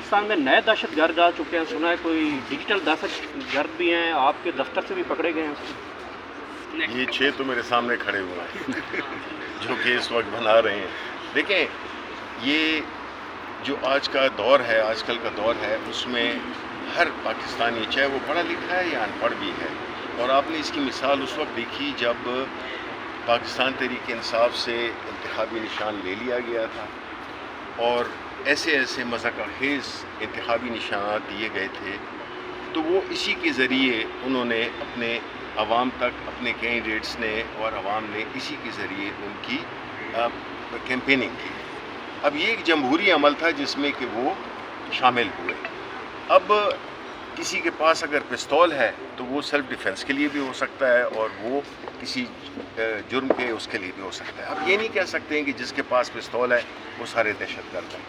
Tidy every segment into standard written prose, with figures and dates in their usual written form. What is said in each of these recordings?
पाकिस्तान में नए दहशत गर्द आ चुके हैं, सुना है कोई डिजिटल दहशत गर्द भी हैं, आपके दफ्तर से भी पकड़े गए हैं। ये 6 तो मेरे सामने खड़े हुए हैं जो कि इस वक्त बना रहे हैं। देखें, ये जो आज का दौर है, आजकल का दौर है, उसमें हर पाकिस्तानी, चाहे वो पढ़ा लिखा है या अनपढ़ भी है, और आपने इसकी मिसाल उस वक्त देखी जब पाकिस्तान तहरीक इंसाफ से इंतखाबी निशान ले लिया गया था और ऐसे ऐसे मज़ाक़-खेज़ इंतखाबी निशानात दिए गए थे, तो वो इसी के ज़रिए उन्होंने अपने अवाम तक, अपने कैंडिडेट्स ने और अवाम ने इसी के ज़रिए उनकी कैंपेनिंग की। अब ये एक जमहूरी अमल था जिसमें कि वो शामिल हुए। अब किसी के पास अगर पिस्तौल है तो वो सेल्फ डिफेंस के लिए भी हो सकता है और वो किसी जुर्म के उसके लिए भी हो सकता है। अब ये नहीं कह सकते हैं कि जिसके पास पिस्तौल है वो सारे दहशतगर्द हैं।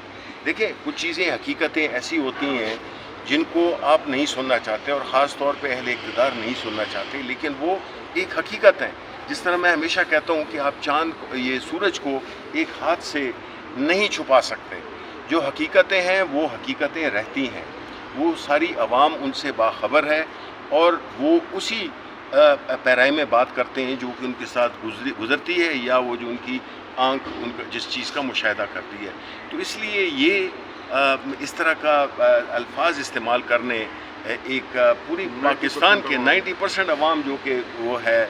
देखिए, कुछ चीज़ें, हकीकतें ऐसी होती हैं जिनको आप नहीं सुनना चाहते और ख़ास तौर पे अहले इक़्तिदार नहीं सुनना चाहते, लेकिन वो एक हकीकत है। जिस तरह मैं हमेशा कहता हूँ कि आप ये सूरज को एक हाथ से नहीं छुपा सकते। जो हकीकतें हैं वो हकीकतें रहती हैं, वो सारी आवाम उनसे बाखबर है और वो उसी पैराए में बात करते हैं जो कि उनके साथ गुज़रती है या वो जो उनकी आंख उनका जिस चीज़ का मुशाहिदा करती है। तो इसलिए ये इस तरह का अल्फाज इस्तेमाल करने एक पूरी पाकिस्तान के 90% अवाम जो कि वो है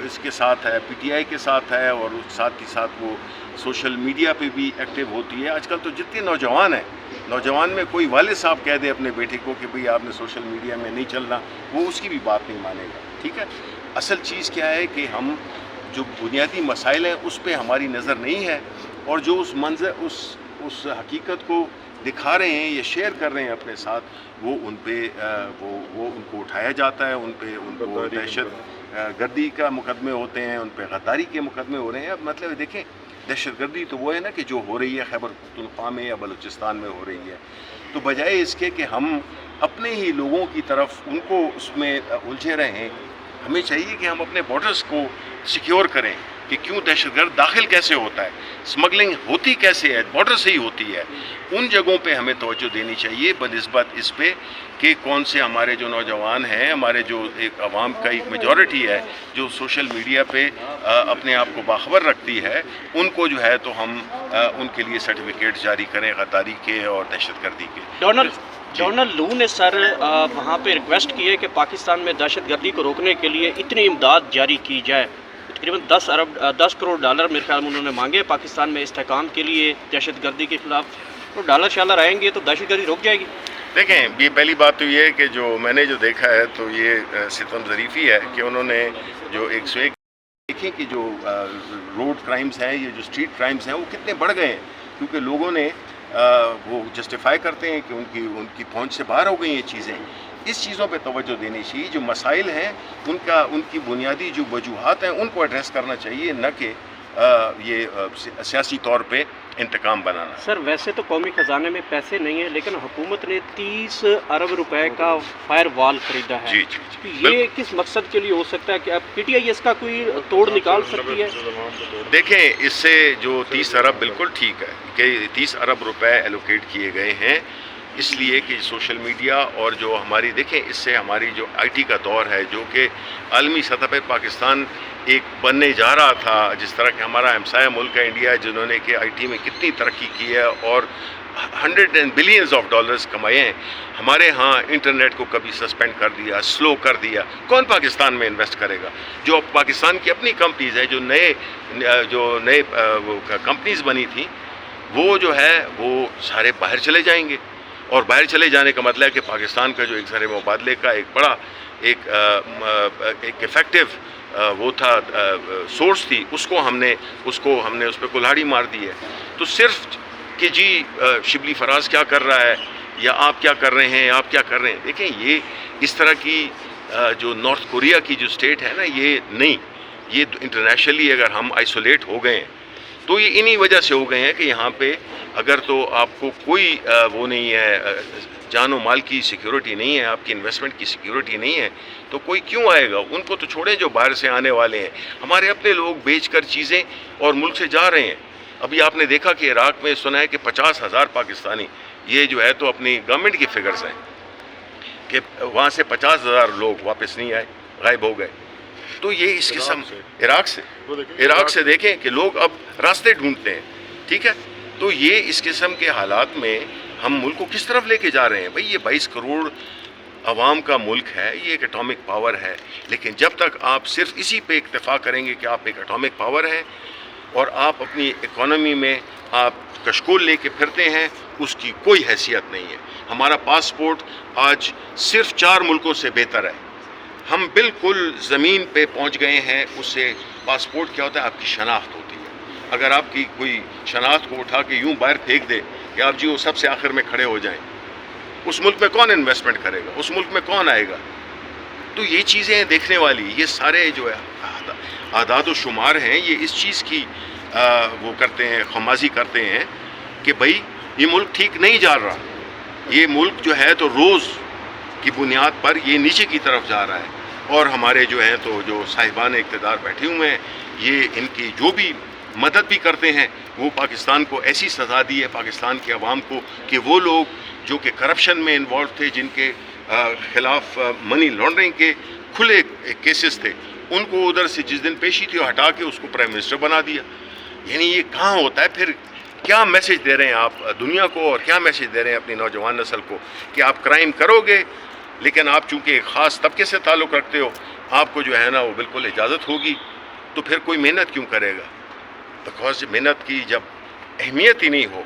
इसके साथ है, PTI के साथ है, और साथ ही साथ वो सोशल मीडिया पे भी एक्टिव होती है। आजकल तो जितने नौजवान हैं, नौजवान में कोई वालिद साहब कह दे अपने बेटे को कि भाई आपने सोशल मीडिया में नहीं चलना, वो उसकी भी बात नहीं मानेगा। ठीक है, असल चीज़ क्या है कि हम जो बुनियादी मसाइल हैं उस पे हमारी नज़र नहीं है, और जो उस मंजर उस हकीकत को दिखा रहे हैं या शेयर कर रहे हैं अपने साथ, वो उन पे वो उनको उठाया जाता है, उनको दहशत गर्दी का मुकदमे होते हैं, उन पे गद्दारी के मुकदमे हो रहे हैं। अब मतलब देखें, दहशत गर्दी तो वो है ना कि जो हो रही है खैबर पख्तूनख्वा में या बलूचिस्तान में हो रही है, तो बजाय इसके कि हम अपने ही लोगों की तरफ उनको उसमें उलझे रहें, हमें चाहिए कि हम अपने बॉर्डर्स को सिक्योर करें कि क्यों दहशतगर्द दाखिल कैसे होता है, स्मगलिंग होती कैसे है, बॉर्डर से ही होती है। उन जगहों पे हमें तवज्जो देनी चाहिए बनिस्बत इस पे कि कौन से हमारे जो नौजवान हैं, हमारे जो एक आवाम का एक मेजॉरिटी है जो सोशल मीडिया पे अपने आप को बाखबर रखती है, उनको जो है तो हम उनके लिए सर्टिफिकेट जारी करें गद्दारी के और दहशतगर्दी के। डोनाल्ड लू ने सर वहाँ पे रिक्वेस्ट की है कि पाकिस्तान में दहशतगर्दी को रोकने के लिए इतनी इमदाद जारी की जाए। तकरीबन 10 करोड़ डॉलर मेरे ख्याल में उन्होंने मांगे पाकिस्तान में इस्तेहकाम के लिए दहशतगर्दी के ख़िलाफ़। तो डॉलर शालर आएंगे तो दहशतगर्दी रुक जाएगी। देखें, ये पहली बात तो ये है कि जो मैंने जो देखा है तो ये सितम ज़रीफ़ी है कि उन्होंने जो 101 देखें कि जो रोड क्राइम्स हैं, ये जो स्ट्रीट क्राइम्स हैं, वो कितने बढ़ गए हैं, क्योंकि लोगों ने वो जस्टिफाई करते हैं कि उनकी पहुंच से बाहर हो गई ये चीज़ें। इस चीज़ों पे तवज्जो देनी चाहिए। जो मसाइल हैं उनकी बुनियादी जो वजूहात हैं उनको एड्रेस करना चाहिए, न कि ये सियासी तौर पे इंतकाम बनाना। सर, वैसे तो कौमी ख़जाने में पैसे नहीं है, लेकिन हुकूमत ने 30 अरब रुपए का फायर वॉल ख़रीदा है। जी, ये किस मकसद के लिए हो सकता है कि अब PTI इसका कोई तोड़ निकाल सकती है? देखें, इससे जो 30 अरब बिल्कुल ठीक है कि 30 अरब रुपए एलोकेट किए गए हैं, इसलिए कि सोशल मीडिया और जो हमारी, देखें, इससे हमारी जो IT का दौर है जो कि आलमी सतह पर पाकिस्तान एक बनने जा रहा था, जिस तरह कि हमारा हमसाया मुल्क है इंडिया, जिन्होंने कि IT में कितनी तरक्की की है और $100 बिलियन कमाए हैं, हमारे यहाँ इंटरनेट को कभी सस्पेंड कर दिया, स्लो कर दिया। कौन पाकिस्तान में इन्वेस्ट करेगा? जो पाकिस्तान की अपनी कंपनीज़ हैं, जो नए कंपनीज़ बनी थी, वो जो है वो सारे बाहर चले जाएंगे, और बाहर चले जाने का मतलब है कि पाकिस्तान का जो एक ज़र मुबादले का एक बड़ा एक इफ़ेक्टिव वो था सोर्स थी, उसको हमने उस पर कुल्हाड़ी मार दी है। तो सिर्फ कि जी शिबली फराज क्या कर रहा है या आप क्या कर रहे हैं, आप क्या कर रहे हैं, देखें, ये इस तरह की जो नॉर्थ कोरिया की जो स्टेट है ना, ये नहीं, ये इंटरनेशनली अगर हम आइसोलेट हो गए हैं तो ये इन्हीं वजह से हो गए हैं कि यहाँ पे अगर तो आपको कोई वो नहीं है, जान और माल की सिक्योरिटी नहीं है, आपकी इन्वेस्टमेंट की सिक्योरिटी नहीं है, तो कोई क्यों आएगा? उनको तो छोड़ें जो बाहर से आने वाले हैं। हमारे अपने लोग बेचकर चीज़ें और मुल्क से जा रहे हैं। अभी आपने देखा कि इराक़ में सुना है कि 50,000 पाकिस्तानी یہ جو ہے تو اپنی گورنمنٹ کی فگرز ہیں کہ وہاں سے 50,000 لوگ واپس نہیں آئے, غائب ہو گئے. تو یہ اس قسم عراق سے دیکھیں کہ لوگ اب راستے ڈھونڈتے ہیں, ٹھیک ہے. تو یہ اس قسم کے حالات میں ہم ملک کو کس طرف لے کے جا رہے ہیں؟ بھئی یہ 22 کروڑ عوام کا ملک ہے, یہ ایک اٹامک پاور ہے, لیکن جب تک آپ صرف اسی پہ اکتفا کریں گے کہ آپ ایک اٹامک پاور ہیں اور آپ اپنی اکانومی میں آپ کشکول لے کے پھرتے ہیں, اس کی کوئی حیثیت نہیں ہے. ہمارا پاسپورٹ آج صرف 4 ملکوں سے بہتر ہے. ہم بالکل زمین پہ پہنچ گئے ہیں. اس سے پاسپورٹ کیا ہوتا ہے؟ آپ کی شناخت ہوتی ہے. اگر آپ کی کوئی شناخت کو اٹھا کے یوں باہر پھینک دے کہ آپ جی وہ سب سے آخر میں کھڑے ہو جائیں, اس ملک میں کون انویسٹمنٹ کرے گا؟ اس ملک میں کون آئے گا؟ تو یہ چیزیں دیکھنے والی, یہ سارے جو ہے اعداد و شمار ہیں, یہ اس چیز کی وہ کرتے ہیں, خمازی کرتے ہیں کہ بھئی یہ ملک ٹھیک نہیں جا رہا. یہ ملک جو ہے تو روز کی بنیاد پر یہ نیچے کی طرف جا رہا ہے. اور ہمارے جو ہیں تو جو صاحبان اقتدار بیٹھے ہوئے ہیں, یہ ان کی جو بھی مدد بھی کرتے ہیں, وہ پاکستان کو ایسی سزا دی ہے, پاکستان کے عوام کو, کہ وہ لوگ جو کہ کرپشن میں انوالو تھے, جن کے خلاف منی لانڈرنگ کے کھلے کیسز تھے, ان کو ادھر سے جس دن پیشی تھی ہٹا کے اس کو پرائم منسٹر بنا دیا. یعنی یہ کہاں ہوتا ہے؟ پھر کیا میسج دے رہے ہیں آپ دنیا کو, اور کیا میسج دے رہے ہیں اپنی نوجوان نسل کو کہ آپ کرائم کرو گے, لیکن آپ چونکہ ایک خاص طبقے سے تعلق رکھتے ہو, آپ کو جو ہے نا وہ بالکل اجازت ہوگی. تو پھر کوئی محنت کیوں کرے گا؟ بیکاز محنت کی جب اہمیت ہی نہیں ہو,